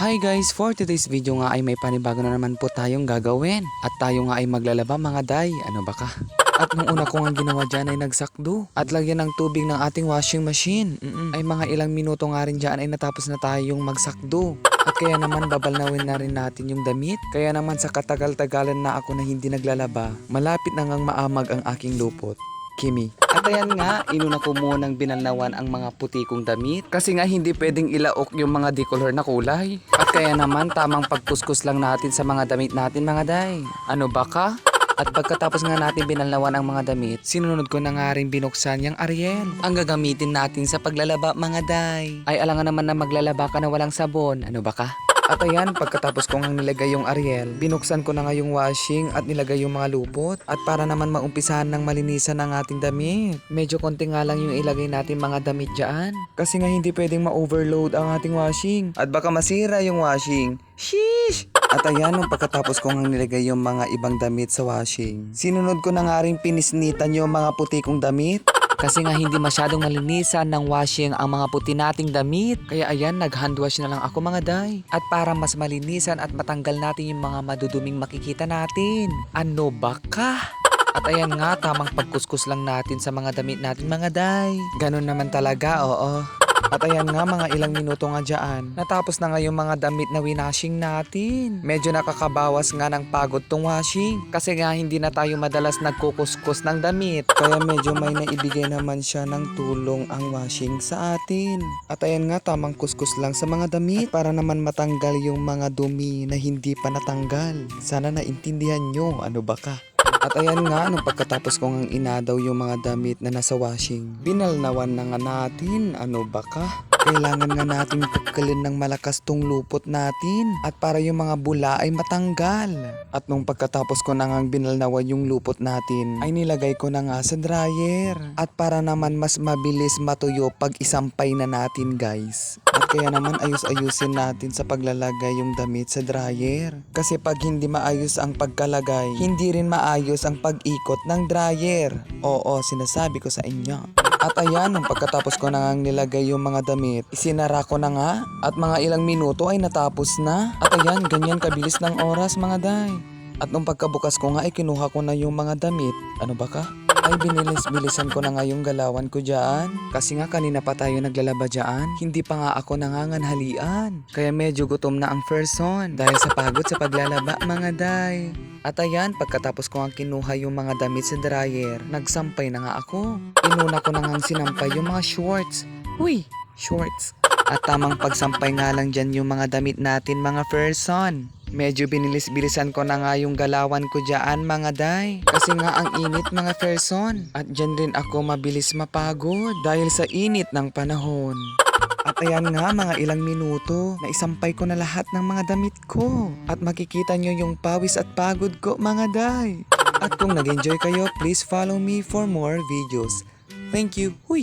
Hi guys! For today's video nga ay may panibago na naman po tayong gagawin. At tayo nga ay maglalaba mga day. Ano ba ka? At nung una ko nga ginawa dyan ay nagsakdo. At lagyan ng tubig ng ating washing machine. Ay mga ilang minuto nga rin dyan ay natapos na tayong magsakdo. At kaya naman babalnawin na rin natin yung damit. Kaya naman sa katagal-tagalan na ako na hindi naglalaba, malapit na ngang maamag ang aking lupot. Kimi. At ayan nga, inuna ko munang binalnawan ang mga puti kong damit kasi nga hindi pwedeng ilaok yung mga decolor na kulay. At kaya naman tamang pagkuskus lang natin sa mga damit natin mga day. Ano ba ka? At pagkatapos nga natin binalnawan ang mga damit, sinunod ko na nga rin binuksan yung Ariel. Ang gagamitin natin sa paglalaba mga day. Ay alangan naman na maglalaba ka na walang sabon. Ano ba ka? At ayan, pagkatapos ko nga nilagay yung Ariel, binuksan ko na nga yung washing at nilagay yung mga lupot. At para naman maumpisahan ng malinisan ng ating damit. Medyo konti nga lang yung ilagay natin mga damit dyan. Kasi nga hindi pwedeng ma-overload ang ating washing. At baka masira yung washing. Sheesh! At ayan, nung pagkatapos ko nga nilagay yung mga ibang damit sa washing, sinunod ko na nga rin pinisnitan yung mga puti kong damit. Kasi nga hindi masyadong malinisan ng washing ang mga puti nating damit. Kaya ayan, nag-handwash na lang ako mga day. At para mas malinisan at matanggal natin yung mga maduduming makikita natin. Ano ba ka? At ayan nga, tamang pagkuskus lang natin sa mga damit natin mga day. Ganun naman talaga, oo. At ayan nga, mga ilang minuto nga dyan, natapos na nga yung mga damit na winashing natin. Medyo nakakabawas nga ng pagod tong washing. Kasi nga hindi na tayo madalas nagkukuskus ng damit. Kaya medyo may naibigay naman siya ng tulong ang washing sa atin. At ayan nga, tamang kuskus lang sa mga damit para naman matanggal yung mga dumi na hindi pa natanggal. Sana naintindihan nyo, ano ba ka? At ayan nga, nung pagkatapos ko ngang inadaw yung mga damit na nasa washing, binalnawan na nga natin. Ano ba ka? Kailangan nga natin pagkalin ng malakas tong lupot natin at para yung mga bula ay matanggal. At nung pagkatapos ko na ngang binalnawan yung lupot natin, ay nilagay ko na nga sa dryer. At para naman mas mabilis matuyo pag isampay na natin guys. At kaya naman ayus-ayusin natin sa paglalagay yung damit sa dryer. Kasi pag hindi maayos ang pagkalagay, hindi rin maayos ang pag-ikot ng dryer. Oo, sinasabi ko sa inyo. At ayan, nung pagkatapos ko na ngang nilagay yung mga damit, isinara ko na nga at mga ilang minuto ay natapos na. At ayan, ganyan kabilis ng oras mga day. At nung pagkabukas ko nga ay kinuha ko na yung mga damit. Ano ba ka? Ay bilisan ko na nga yung galawan ko dyan. Kasi nga kanina pa tayo naglalaba dyan. Hindi pa nga ako nanganganhalian. Kaya medyo gutom na ang person. Dahil sa pagod sa paglalaba mga day. At ayan, pagkatapos ko nga kinuha yung mga damit sa dryer, nagsampay na nga ako. Inuna ko na nga sinampay yung mga shorts. Uy, shorts. At tamang pagsampay nga lang dyan yung mga damit natin mga person. Medyo binilis-bilisan ko na nga yung galawan ko dyan mga day. Kasi nga ang init mga person. At dyan rin ako mabilis mapagod dahil sa init ng panahon. At ayan nga, mga ilang minuto na isampay ko na lahat ng mga damit ko. At makikita nyo yung pawis at pagod ko mga day. At kung nag-enjoy kayo, please follow me for more videos. Thank you. Huy!